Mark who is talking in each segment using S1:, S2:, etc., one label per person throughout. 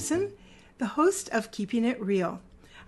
S1: Gibson, the host of Keeping It Real.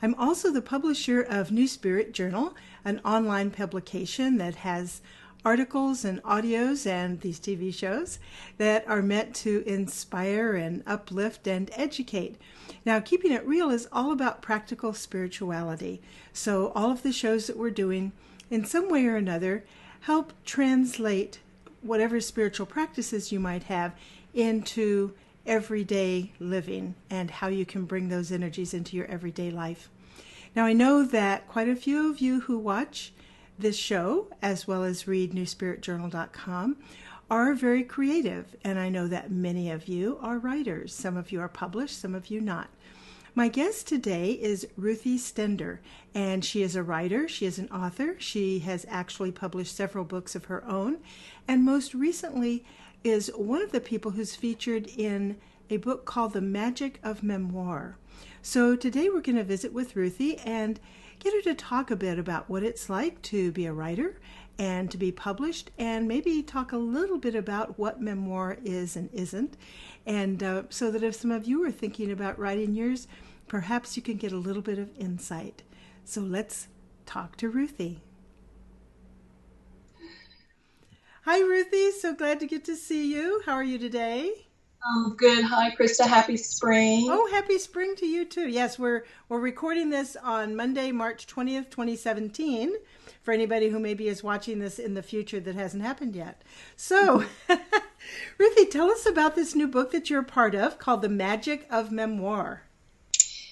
S1: I'm also the publisher of New Spirit Journal, an online publication that has articles and audios and these TV shows that are meant to inspire and uplift and educate. Now, Keeping It Real is all about practical spirituality. So all of the shows that we're doing, in some way or another, help translate whatever spiritual practices you might have into everyday living and how you can bring those energies into your everyday life. Now, I know that quite a few of you who watch this show, as well as read newspiritjournal.com, are very creative, and I know that many of you are writers. Some of you are published, some of you not. My guest today is Ruthie Stender, and she is a writer, she is an author, she has actually published several books of her own, and most recently is one of the people who's featured in a book called The Magic of Memoir. So today we're going to visit with Ruthie and get her to talk a bit about what it's like to be a writer and to be published, and maybe talk a little bit about what memoir is and isn't, and so that if some of you are thinking about writing yours, perhaps you can get a little bit of insight. So let's talk to Ruthie. Hi, Ruthie. So glad to get to see you. How are you today?
S2: Good. Hi, Krysta. Happy spring.
S1: Oh, happy spring to you too. Yes, we're recording this on Monday, March 20th, 2017, for anybody who maybe is watching this in the future that hasn't happened yet. So, Ruthie, tell us about this new book that you're a part of called The Magic of Memoir.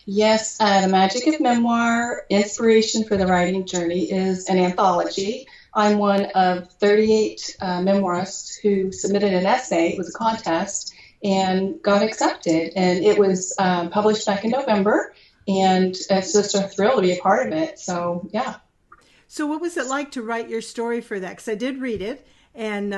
S2: Yes, The Magic of Memoir, Inspiration for the Writing Journey, is an anthology. I'm one of 38 memoirists who submitted an essay. It was a contest and got accepted. And it was published back in November, and it's just a thrill to be a part of it. So, yeah.
S1: So what was it like to write your story for that? Because I did read it, and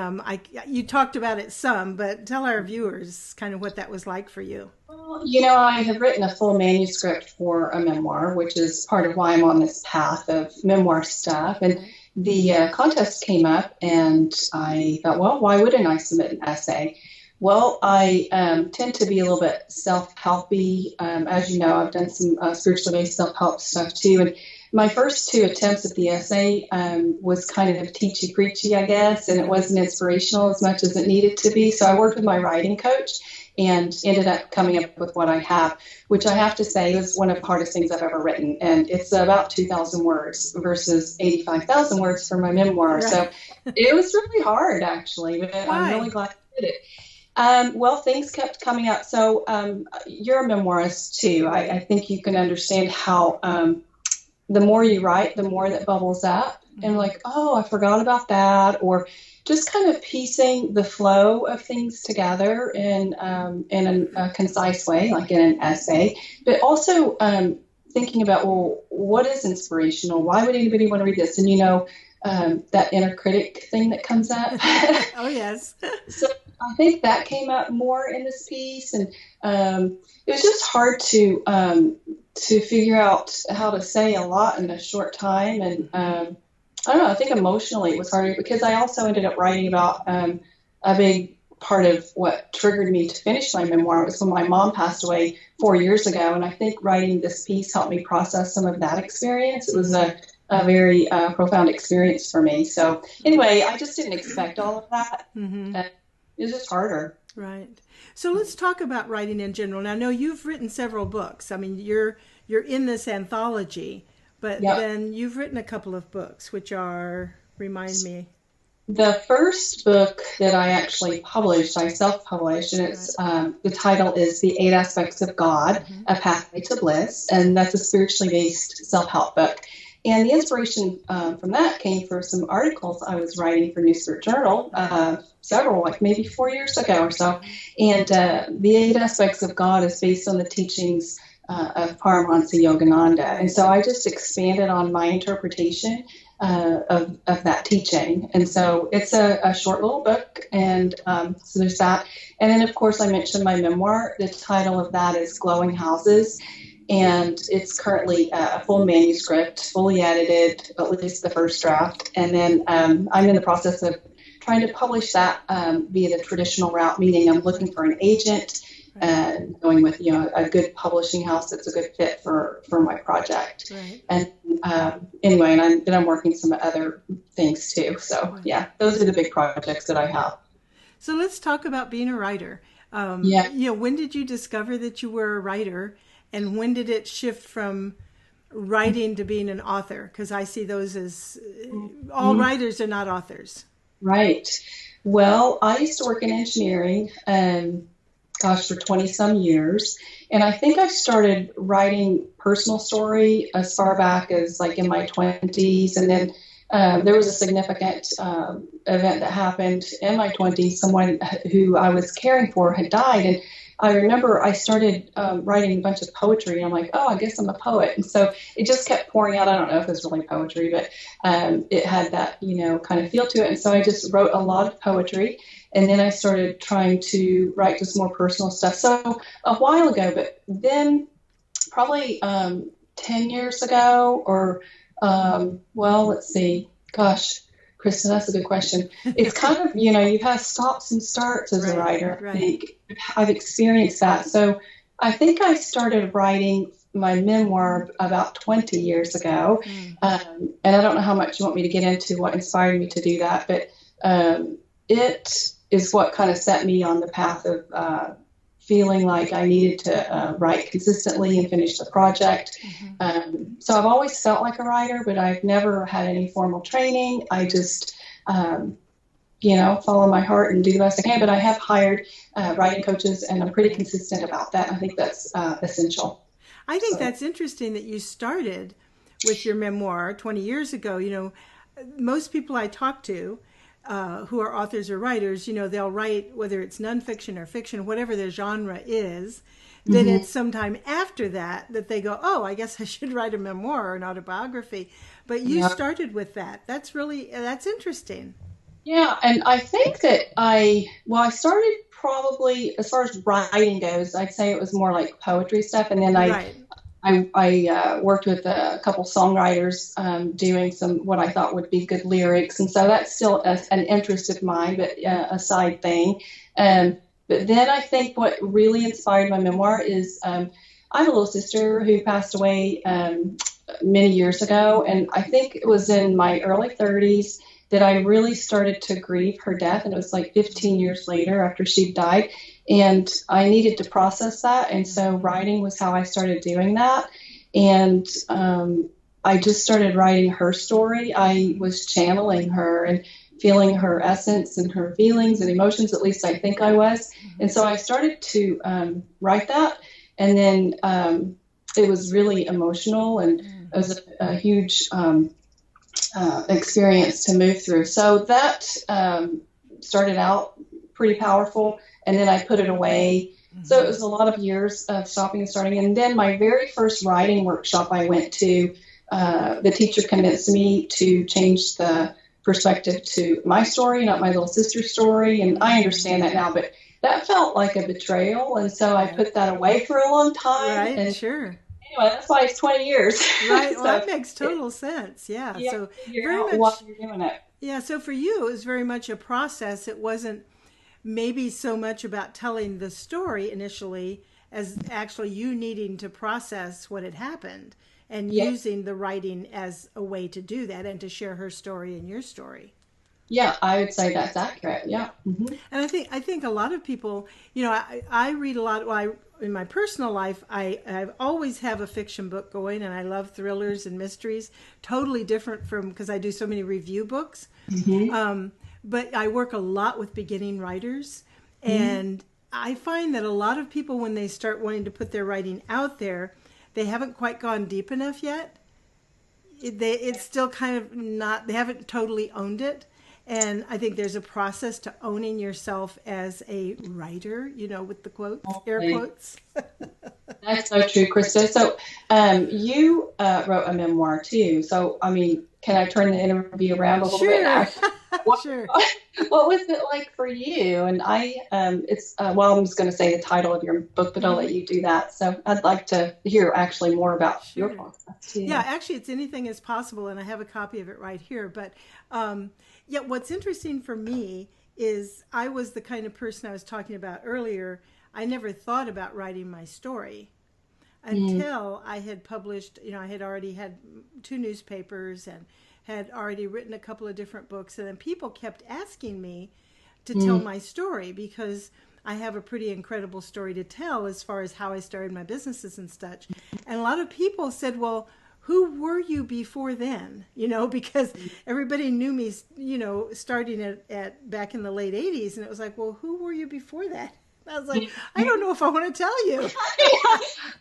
S1: you talked about it some, but tell our viewers kind of what that was like for you.
S2: Well, I have written a full manuscript for a memoir, which is part of why I'm on this path of memoir stuff. And the contest came up, and I thought, well, why wouldn't I submit an essay? Well, I tend to be a little bit self-helpy. As you know, I've done some spiritually based self-help stuff too. And my first two attempts at the essay was kind of teachy-preachy, I guess, and it wasn't inspirational as much as it needed to be. So I worked with my writing coach and ended up coming up with what I have, which I have to say is one of the hardest things I've ever written. And it's about 2,000 words versus 85,000 words for my memoir. Right. So it was really hard, actually, but I'm really glad I did it. Well, things kept coming up. So you're a memoirist, too. I think you can understand how the more you write, the more that bubbles up. And like, oh, I forgot about that, or just kind of piecing the flow of things together in a concise way, like in an essay, but also thinking about, well, what is inspirational? Why would anybody want to read this? And that inner critic thing that comes up.
S1: Oh, yes.
S2: So I think that came up more in this piece, and it was just hard to figure out how to say a lot in a short time, and I don't know, I think emotionally it was harder because I also ended up writing about a big part of what triggered me to finish my memoir. It was when my mom passed away 4 years ago, and I think writing this piece helped me process some of that experience. It was a very profound experience for me. So anyway, I just didn't expect all of that. Mm-hmm. It was just harder.
S1: Right. So let's talk about writing in general. Now, I know you've written several books. I mean, you're in this anthology. But then you've written a couple of books, which are, remind me.
S2: The first book that I actually published, I self-published, and it's the title is The 8 Aspects of God, A Pathway to Bliss, and that's a spiritually based self-help book. And the inspiration from that came from some articles I was writing for New Spirit Journal, several, like maybe 4 years ago or so. And The 8 Aspects of God is based on the teachings of Paramahansa Yogananda. And so I just expanded on my interpretation of that teaching. And so it's a short little book, and so there's that. And then, of course, I mentioned my memoir. The title of that is Glowing Houses, and it's currently a full manuscript, fully edited, at least the first draft. And then I'm in the process of trying to publish that via the traditional route, meaning I'm looking for an agent and going with, a good publishing house that's a good fit for my project.
S1: Right.
S2: And anyway, and then I'm working some other things too. So yeah, those are the big projects that I have.
S1: So let's talk about being a writer. When did you discover that you were a writer, and when did it shift from writing to being an author? Because I see those as all writers are not authors.
S2: Right. Well, I used to work in engineering, for 20 some years. And I think I started writing personal story as far back as like in my 20s. And then there was a significant event that happened in my 20s. Someone who I was caring for had died. And I remember I started writing a bunch of poetry. And I'm like, oh, I guess I'm a poet. And so it just kept pouring out. I don't know if it's really poetry, but it had that, kind of feel to it. And so I just wrote a lot of poetry. And then I started trying to write just more personal stuff. So a while ago, but then probably 10 years ago or, let's see. Gosh, Krysta, that's a good question. It's kind of, you've had stops and starts as a writer. I think I've experienced that. So I think I started writing my memoir about 20 years ago. And I don't know how much you want me to get into what inspired me to do that, but it is what kind of set me on the path of feeling like I needed to write consistently and finish the project. So I've always felt like a writer, but I've never had any formal training. I just, follow my heart and do the best I can. But I have hired writing coaches, and I'm pretty consistent about that. I think that's essential.
S1: I think that's interesting that you started with your memoir 20 years ago. Most people I talk to who are authors or writers, they'll write, whether it's nonfiction or fiction, whatever their genre is, then it's sometime after that they go, oh, I guess I should write a memoir or an autobiography. But you started with that. That's interesting.
S2: Yeah, and I think that I started probably, as far as writing goes, I'd say it was more like poetry stuff. And then I worked with a couple songwriters doing some what I thought would be good lyrics. And so that's still an interest of mine, but a side thing. But then I think what really inspired my memoir is I have a little sister who passed away many years ago. And I think it was in my early 30s that I really started to grieve her death. And it was like 15 years later after she died. And I needed to process that. And so writing was how I started doing that. And I just started writing her story. I was channeling her and feeling her essence and her feelings and emotions, at least I think I was. And so I started to write that. And then it was really emotional, and it was a huge experience to move through. So that started out pretty powerful. And then I put it away. So it was a lot of years of stopping and starting. And then my very first writing workshop I went to, the teacher convinced me to change the perspective to my story, not my little sister's story. And I understand that now, but that felt like a betrayal. And so I put that away for a long time.
S1: Right,
S2: and
S1: sure.
S2: Anyway, that's why it's 20 years.
S1: Right, well, that makes total sense. Yeah. So
S2: very much why you're doing it.
S1: Yeah, so for you, it was very much a process. It wasn't maybe so much about telling the story initially as actually you needing to process what had happened and using the writing as a way to do that and to share her story and your story.
S2: Yeah, I would say that's accurate. Yeah. Mm-hmm.
S1: And I think a lot of people, I read a lot. Well, in my personal life, I always have a fiction book going, and I love thrillers and mysteries. Totally different from, because I do so many review books. But I work a lot with beginning writers, and I find that a lot of people, when they start wanting to put their writing out there, they haven't quite gone deep enough yet. It's still kind of not, they haven't totally owned it. And I think there's a process to owning yourself as a writer, with the quotes, air quotes.
S2: That's so true, Krysta. So you wrote a memoir too. So, can I turn the interview around a little bit?
S1: Sure.
S2: What was it like for you? And I'm just going to say the title of your book, but I'll let you do that. So I'd like to hear actually more about your process too.
S1: Yeah, actually, it's Anything is Possible, and I have a copy of it right here. But what's interesting for me is I was the kind of person I was talking about earlier. I never thought about writing my story until I had published, I had already had 2 newspapers and had already written a couple of different books. And then people kept asking me to tell my story because I have a pretty incredible story to tell as far as how I started my businesses and such. And a lot of people said, well, who were you before then? Because everybody knew me, starting at back in the late 80s. And it was like, well, who were you before that? I was like, I don't know if I want to tell you.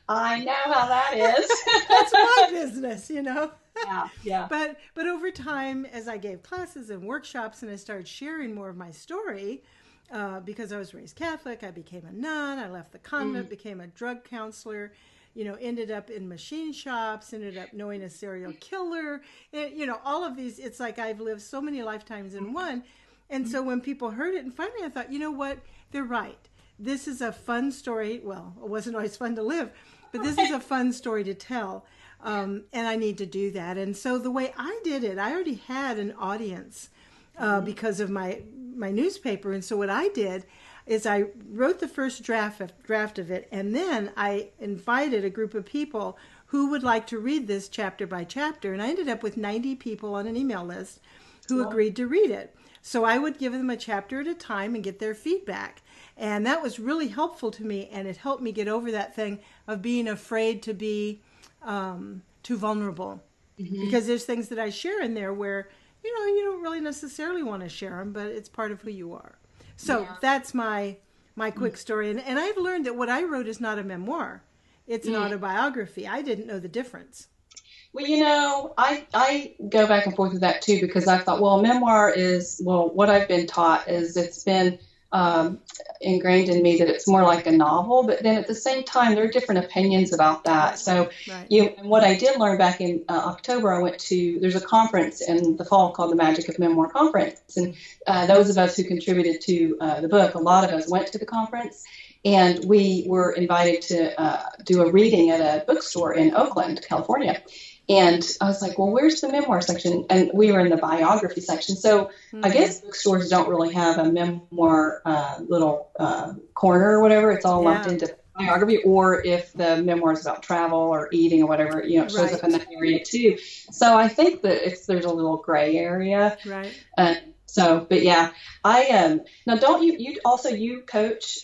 S2: I know how that is.
S1: That's my business,
S2: Yeah.
S1: But over time, as I gave classes and workshops and I started sharing more of my story, because I was raised Catholic, I became a nun, I left the convent, became a drug counselor, ended up in machine shops, ended up knowing a serial killer, and, all of these, it's like I've lived so many lifetimes in one. And so when people heard it, and finally I thought, you know what, they're right. This is a fun story. Well, it wasn't always fun to live, but this is a fun story to tell. And I need to do that. And so the way I did it, I already had an audience because of my newspaper. And so what I did is I wrote the first draft of it, and then I invited a group of people who would like to read this chapter by chapter. And I ended up with 90 people on an email list who agreed to read it. So I would give them a chapter at a time and get their feedback. And that was really helpful to me, and it helped me get over that thing of being afraid to be too vulnerable. Because there's things that I share in there where, you don't really necessarily want to share them, but it's part of who you are. So that's my quick story. And I've learned that what I wrote is not a memoir. It's an autobiography. I didn't know the difference.
S2: Well, I go back and forth with that too, because I thought, well, memoir is, what I've been taught is it's been ingrained in me that it's more like a novel, but then at the same time, there are different opinions about that. So and what I did learn back in October, I went to, there's a conference in the fall called the Magic of Memoir conference. And those of us who contributed to the book, a lot of us went to the conference. And we were invited to do a reading at a bookstore in Oakland, California. And I was like, well, where's the memoir section? And we were in the biography section. So I guess bookstores don't really have a memoir little corner or whatever. It's all lumped into biography. Or if the memoir is about travel or eating or whatever, it shows up in that area too. So I think that there's a little gray area.
S1: Right.
S2: But yeah, I now don't you coach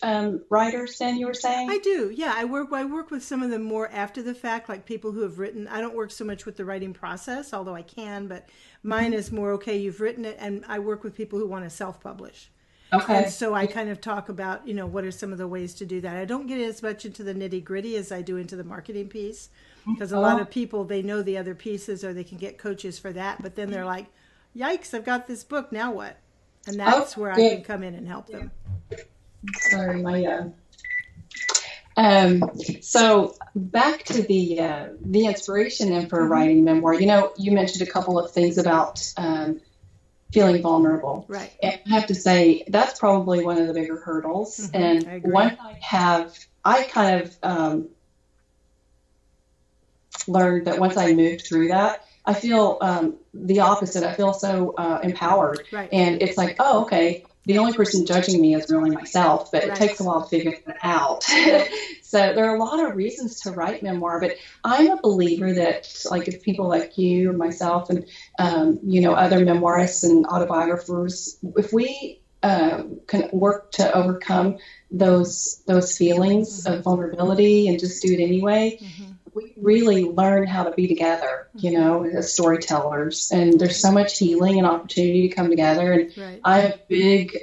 S2: writers then, you were saying?
S1: I do. Yeah, I work with some of them more after the fact, like people who have written. I don't work so much with the writing process, although I can, but mine is more, okay, you've written it, and I work with people who want to self-publish. Okay. And so I kind of talk about, what are some of the ways to do that. I don't get as much into the nitty-gritty as I do into the marketing piece, because a lot of people, they know the other pieces or they can get coaches for that, but then they're like, yikes, I've got this book, now what? And that's where I can come in and help them.
S2: Sorry, my so back to the inspiration then for writing memoir. You mentioned a couple of things about feeling vulnerable.
S1: Right.
S2: And I have to say that's probably one of the bigger hurdles. And one I kind of learned that once I moved through that, I feel the opposite. I feel so empowered.
S1: Right.
S2: And it's like, oh, okay, the only person judging me is really myself, but it takes a while to figure that out. So there are a lot of reasons to write memoir, but I'm a believer that, like, if people like you or myself and, other memoirists and autobiographers, if we can work to overcome those feelings of vulnerability and just do it anyway, we really learn how to be together, as storytellers. And there's so much healing and opportunity to come together. And I'm a big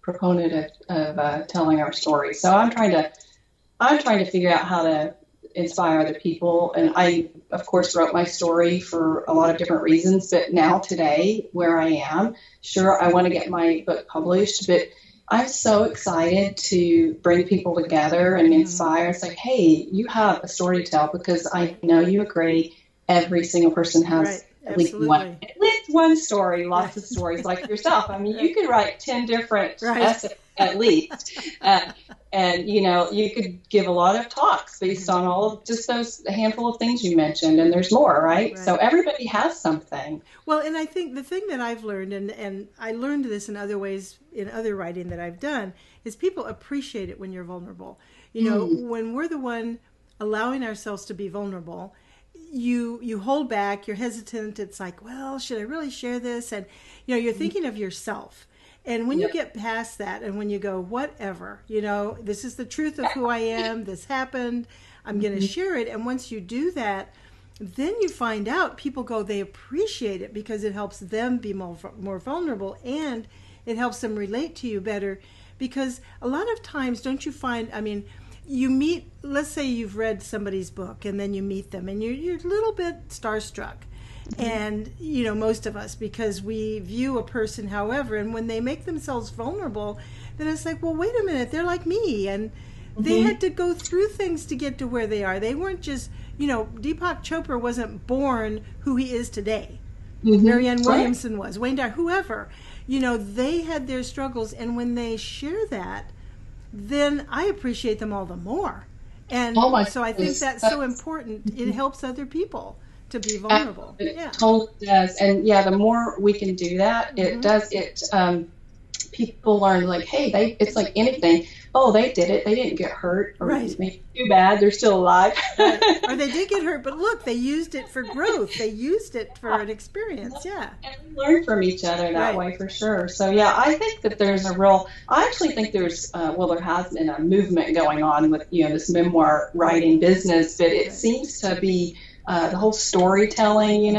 S2: proponent of telling our story. So I'm trying to figure out how to inspire other people. And I, of course, wrote my story for a lot of different reasons. But now today, where I am, sure, I want to get my book published, but I'm so excited to bring people together and inspire. It's like, hey, you have a story to tell, because I know you agree every single person has at least one. one story, lots of stories like yourself. I mean, you could write 10 different essays at least. And, you could give a lot of talks based on all of just those handful of things you mentioned. And there's more, right? So everybody has something.
S1: Well, and I think the thing that I've learned, and I learned this in other ways, in other writing that I've done, is people appreciate it when you're vulnerable. When we're the one allowing ourselves to be vulnerable, you hold back, you're hesitant. It's like, well, should I really share this? And, you're thinking of yourself. And when you get past that and when you go, whatever, this is the truth of who I am, this happened, I'm going to share it. And once you do that, then you find out people go, they appreciate it because it helps them be more vulnerable, and it helps them relate to you better. Because a lot of times, don't you find, you meet, let's say you've read somebody's book and then you meet them and you're a little bit starstruck. And, most of us, because we view a person however, and when they make themselves vulnerable, then it's like, well, wait a minute, they're like me. And they had to go through things to get to where they are. They weren't just, Deepak Chopra wasn't born who he is today. Marianne Williamson was, Wayne Dyer, whoever. They had their struggles. And when they share that, then I appreciate them all the more. And so I think that's so important. It helps other people to be vulnerable.
S2: It totally does. And the more we can do that, it does. People learn, like, hey, it's like anything. Oh, they did it. They didn't get hurt. Or maybe too bad. They're still alive.
S1: Or they did get hurt, but look, they used it for growth. They used it for an experience. Yeah.
S2: And we learn from each other that way, for sure. So, I think that there's I actually think there's, there has been a movement going on with, this memoir writing business, but it seems to be the whole storytelling,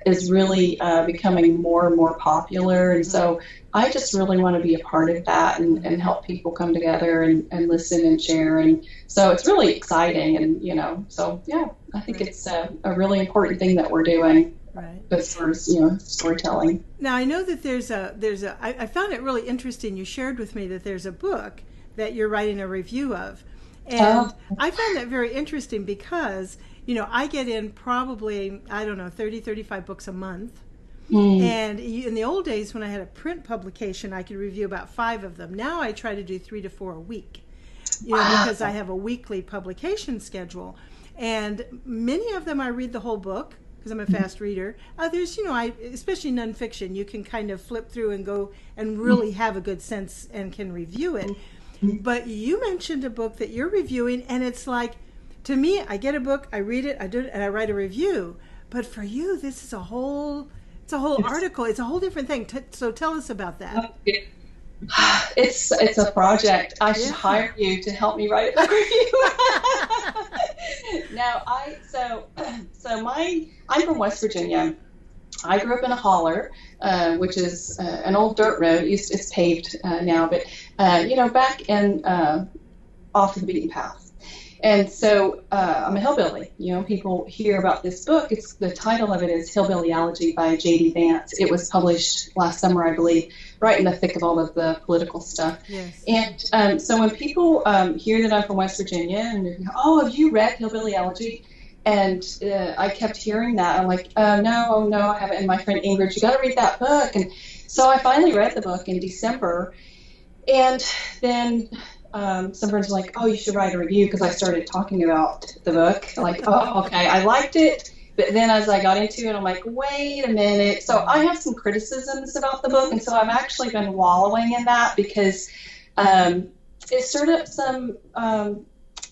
S2: is really becoming more and more popular. And so I just really want to be a part of that and help people come together and listen and share. And so it's really exciting. And, I think it's a really important thing that we're doing. As far as, storytelling.
S1: Now, I know that I found it really interesting. You shared with me that there's a book that you're writing a review of. And I found that very interesting because, I get in probably, 30, 35 books a month. And in the old days when I had a print publication, I could review about 5 of them. Now I try to do 3 to 4 a week, because I have a weekly publication schedule. And many of them I read the whole book because I'm a fast reader. Others, especially nonfiction, you can kind of flip through and go and really have a good sense and can review it. But you mentioned a book that you're reviewing, and it's like, to me, I get a book, I read it, I do it, and I write a review. But for you, this is a whole article. It's a whole different thing. So tell us about that.
S2: It's a project. I should hire you to help me write a review. Now, I'm from West Virginia. I grew up in a holler, which is an old dirt road. It's paved now, but back in off the beaten path. And so I'm a hillbilly. People hear about this book. The title of it is Hillbillyology by J.D. Vance. It was published last summer, I believe, right in the thick of all of the political stuff. Yes. And so when people hear that I'm from West Virginia and they go, oh, have you read Hillbillyology? And I kept hearing that. I'm like, no, I haven't. And my friend Ingrid, you got to read that book. And so I finally read the book in December. And then some friends were like, oh, you should write a review, because I started talking about the book. Like, oh, okay, I liked it. But then as I got into it, I'm like, wait a minute. So I have some criticisms about the book. And so I've actually been wallowing in that because it stirred up some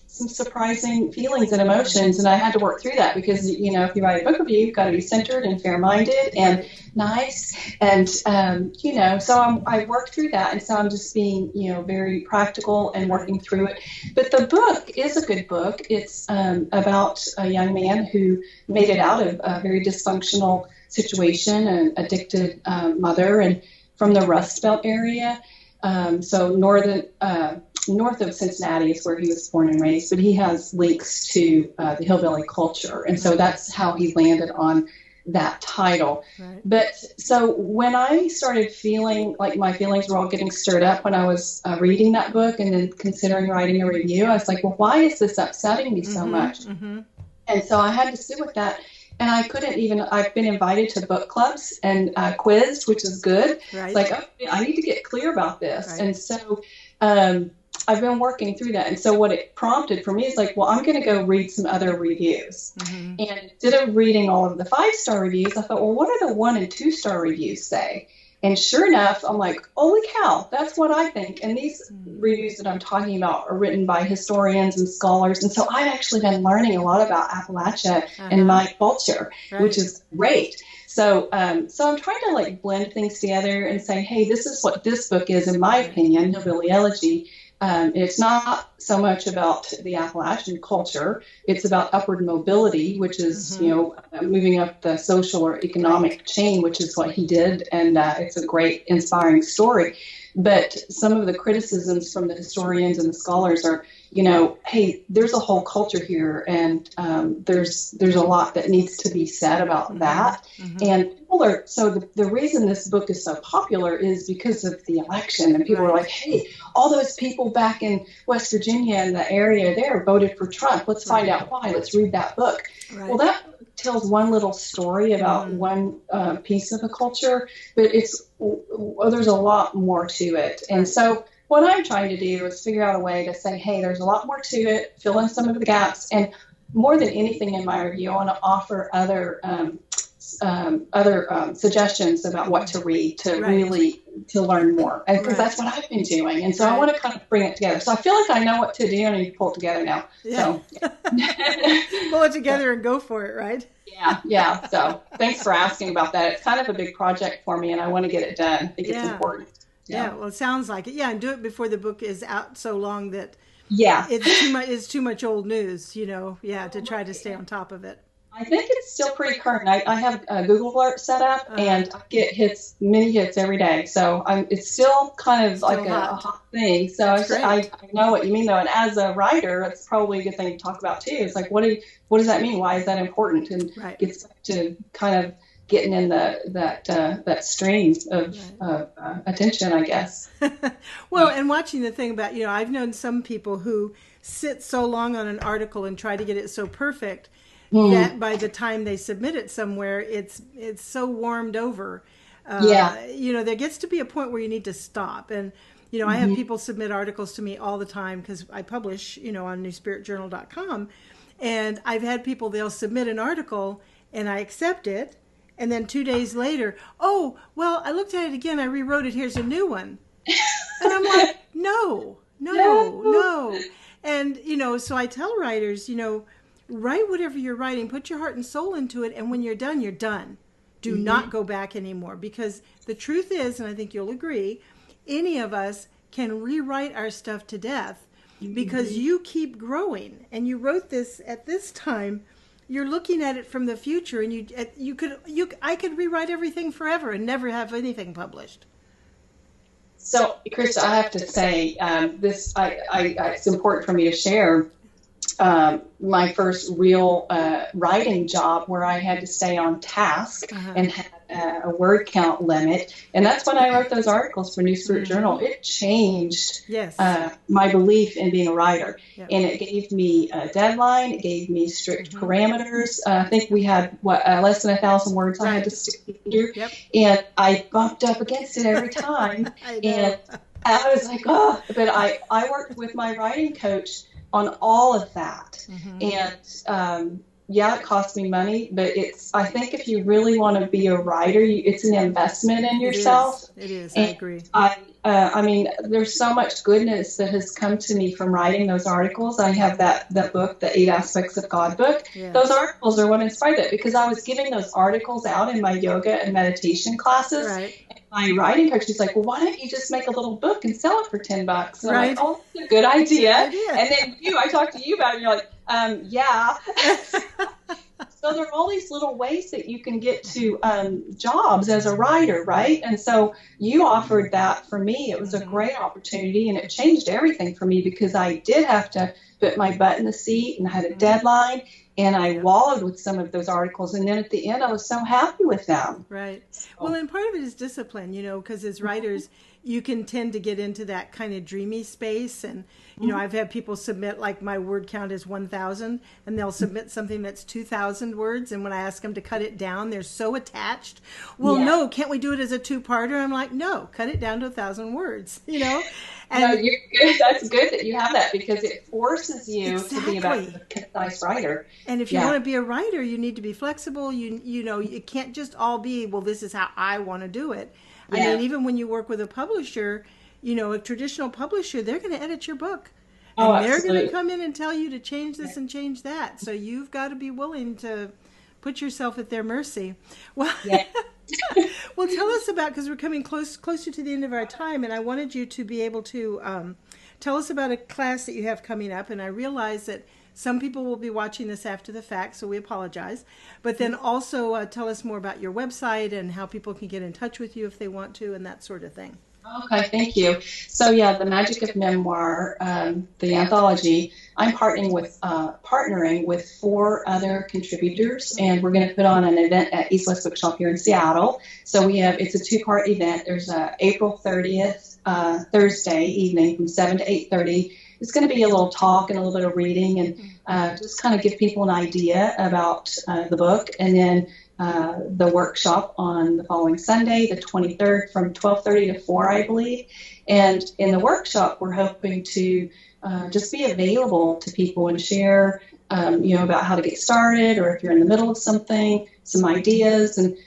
S2: surprising feelings and emotions, and I had to work through that because, if you write a book review, you've got to be centered and fair-minded and nice, and, so I worked through that, and so I'm just being, very practical and working through it. But the book is a good book. It's about a young man who made it out of a very dysfunctional situation, an addicted mother, and from the Rust Belt area, so north of Cincinnati is where he was born and raised, but he has links to the hillbilly culture. And so that's how he landed on that title. Right. But so when I started feeling like my feelings were all getting stirred up when I was reading that book and then considering writing a review, I was like, well, why is this upsetting me so much? And so I had to sit with that. and I couldn't even, I've been invited to book clubs and quizzed, which is good.
S1: Right.
S2: It's like, oh, I need to get clear about this.
S1: Right.
S2: And so I've been working through that. And so what it prompted for me is like, well, I'm going to go read some other reviews. And instead of reading all of the 5-star reviews, I thought, well, what do the 1 and 2-star reviews say? And sure enough, I'm like, holy cow, that's what I think. And these reviews that I'm talking about are written by historians and scholars. And so I've actually been learning a lot about Appalachia and my culture, which is great. So so I'm trying to like blend things together and say, hey, this is what this book is, in my opinion, Hillbilly Elegy. It's not so much about the Appalachian culture. It's about upward mobility, which is, moving up the social or economic chain, which is what he did. And it's a great, inspiring story. But some of the criticisms from the historians and the scholars are, hey, there's a whole culture here, and there's a lot that needs to be said about that. And people are, so the reason this book is so popular is because of the election, and people are like, hey, all those people back in West Virginia and the area there voted for Trump. Let's find out why. Let's read that book. Well, that tells one little story about one piece of a culture, but there's a lot more to it. And so what I'm trying to do is figure out a way to say, hey, there's a lot more to it, fill in some of the gaps, and more than anything in my review, I want to offer other suggestions about what to read to really to learn more, because that's what I've been doing. And so I want to kind of bring it together. So I feel like I know what to do, and I need to pull it together now. So
S1: pull it together and go for it, right?
S2: Yeah. So thanks for asking about that. It's kind of a big project for me, and I want to get it done. I think it's important.
S1: Yeah, well, it sounds like it. Yeah, and do it before the book is out so long that it's too much old news, to try to stay on top of it.
S2: I think it's still pretty current. I have a Google alert set up, and I get many hits every day. So it's still kind of like a hot thing. So I know what you mean, though. And as a writer, it's probably a good thing to talk about, too. It's like, what does that mean? Why is that important? And gets back to kind of getting in that stream of attention, I guess.
S1: Well, and watching the thing about, I've known some people who sit so long on an article and try to get it so perfect that by the time they submit it somewhere, it's so warmed over. There gets to be a point where you need to stop. And, I have people submit articles to me all the time because I publish, on newspiritjournal.com. And I've had people, they'll submit an article and I accept it. And then 2 days later, oh, well, I looked at it again. I rewrote it. Here's a new one. And I'm like, no. And, so I tell writers, write whatever you're writing. Put your heart and soul into it. And when you're done, you're done. Do not go back anymore. Because the truth is, and I think you'll agree, any of us can rewrite our stuff to death because you keep growing. And you wrote this at this time. You're looking at it from the future, and I could rewrite everything forever and never have anything published.
S2: So, Krysta, I have to say it's important for me to share my first real writing job where I had to stay on task and had a word count limit. And that's when I wrote those articles for New Spirit Journal. It changed my belief in being a writer. Yep. And it gave me a deadline. It gave me strict parameters. I think we had, less than 1,000 words I had to stick to. Yep. And I bumped up against it every time. And I was like, oh, but I worked with my writing coach on all of that. And it cost me money, but I think if you really want to be a writer, it's an investment in yourself.
S1: It is. I agree.
S2: I mean, there's so much goodness that has come to me from writing those articles. I have that book, the 8 Aspects of God book. Yeah. Those articles are what inspired it, because I was giving those articles out in my yoga and meditation classes. Right. My writing coach is like, well, why don't you just make a little book and sell it for $10? And I'm like, oh, that's a good idea. And then I talked to you about it, and you're like, yeah. So there are all these little ways that you can get to jobs as a writer, right? And so you offered that for me. It was a great opportunity, and it changed everything for me, because I did have to put my butt in the seat, and I had a deadline, and I wallowed with some of those articles. And then at the end, I was so happy with them.
S1: Right.
S2: So,
S1: Well, and part of it is discipline, because as writers, you can tend to get into that kind of dreamy space. And, I've had people submit, like, my word count is 1,000, and they'll submit something that's 2,000 words. And when I ask them to cut it down, they're so attached. Well, no, can't we do it as a two-parter? I'm like, no, cut it down to 1,000 words, And
S2: no, you're good. That's good that you have that, because it forces you to be about a concise writer.
S1: And if you want to be a writer, you need to be flexible. It can't just all be, well, this is how I want to do it. I mean, even when you work with a publisher, a traditional publisher, they're going to edit your book. And they're going to come in and tell you to change this and change that. So you've got to be willing to put yourself at their mercy. Well, well, tell us about, because we're coming closer to the end of our time, and I wanted you to be able to tell us about a class that you have coming up. And I realize that some people will be watching this after the fact, so we apologize. But then also tell us more about your website and how people can get in touch with you if they want to, and that sort of thing.
S2: Okay, thank you. So the Magic of Memoir, the anthology, I'm partnering with 4 other contributors, and we're going to put on an event at East West Bookshop here in Seattle. So it's a 2-part event. There's April 30th, Thursday evening from 7 to 8:30. It's going to be a little talk and a little bit of reading, and just kind of give people an idea about the book. And then the workshop on the following Sunday, the 23rd, from 12:30 to 4, I believe. And in the workshop, we're hoping to just be available to people and share, about how to get started, or if you're in the middle of something, some ideas. And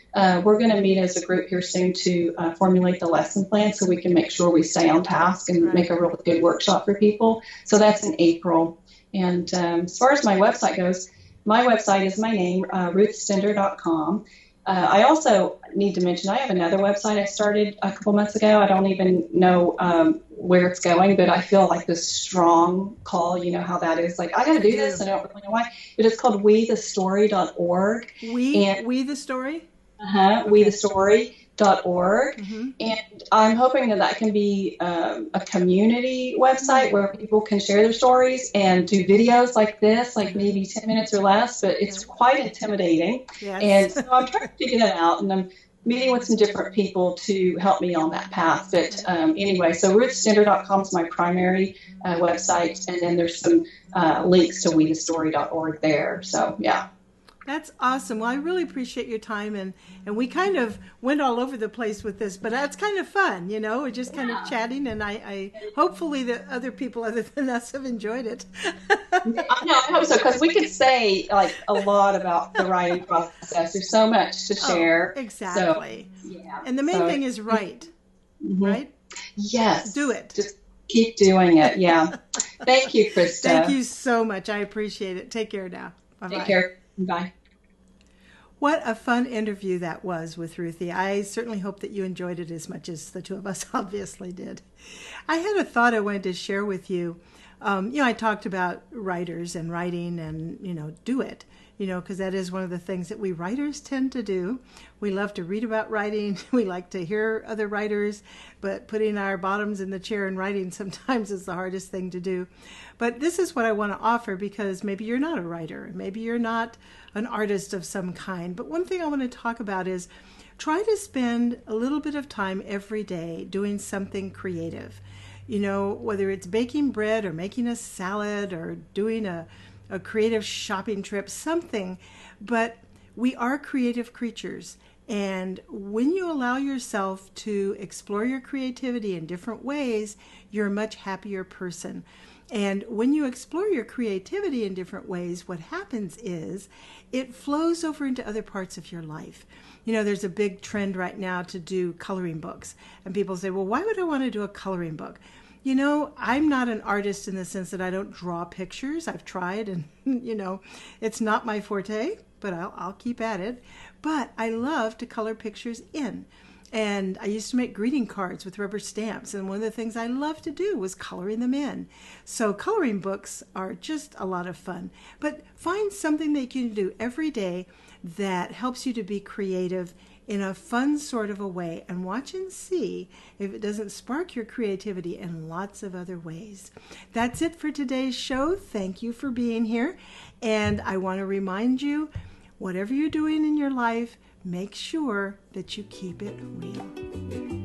S2: we're going to meet as a group here soon to formulate the lesson plan so we can make sure we stay on task and make a really good workshop for people. So that's in April. And as far as my website goes, my website is my name, ruthstender.com. I also need to mention I have another website I started a couple months ago. I don't even know where it's going, but I feel like this strong call, how that is. Like, I got to do this, and I don't really know why. But it's called wethestory.org.
S1: We the Story?
S2: Okay. wethestory.org. And I'm hoping that can be a community website where people can share their stories and do videos like this, like maybe 10 minutes or less, but it's quite intimidating. And so I'm trying to figure that out, and I'm meeting with some different people to help me on that path. But anyway, so ruthstender.com is my primary website, and then there's some links to wethestory.org there. So, yeah.
S1: That's awesome. Well, I really appreciate your time, and we kind of went all over the place with this, but that's kind of fun, We're just kind of chatting, and I hopefully that other people other than us have enjoyed it.
S2: I hope so, because we could say like a lot about the writing process. There's so much to share.
S1: Exactly. So, and the main thing is write, right?
S2: Yes.
S1: Do it.
S2: Just keep doing it. Yeah. Thank you, Krysta.
S1: Thank you so much. I appreciate it. Take care now. Bye-bye.
S2: Take care. Bye.
S1: What a fun interview that was with Ruthie. I certainly hope that you enjoyed it as much as the two of us obviously did. I had a thought I wanted to share with you. I talked about writers and writing and, do it, because that is one of the things that we writers tend to do. We love to read about writing. We like to hear other writers, but putting our bottoms in the chair and writing sometimes is the hardest thing to do. But this is what I want to offer, because maybe you're not a writer. Maybe you're not an artist of some kind. But one thing I want to talk about is try to spend a little bit of time every day doing something creative. Whether it's baking bread or making a salad or doing a creative shopping trip, something. But we are creative creatures. And when you allow yourself to explore your creativity in different ways, you're a much happier person. And when you explore your creativity in different ways, what happens is it flows over into other parts of your life. There's a big trend right now to do coloring books. And people say, well, why would I want to do a coloring book? I'm not an artist in the sense that I don't draw pictures. I've tried, and, it's not my forte, but I'll keep at it. But I love to color pictures in. And I used to make greeting cards with rubber stamps. And one of the things I loved to do was coloring them in. So coloring books are just a lot of fun. But find something that you can do every day that helps you to be creative in a fun sort of a way and watch and see if it doesn't spark your creativity in lots of other ways. That's it for today's show. Thank you for being here. And I want to remind you, whatever you're doing in your life, make sure that you keep it real.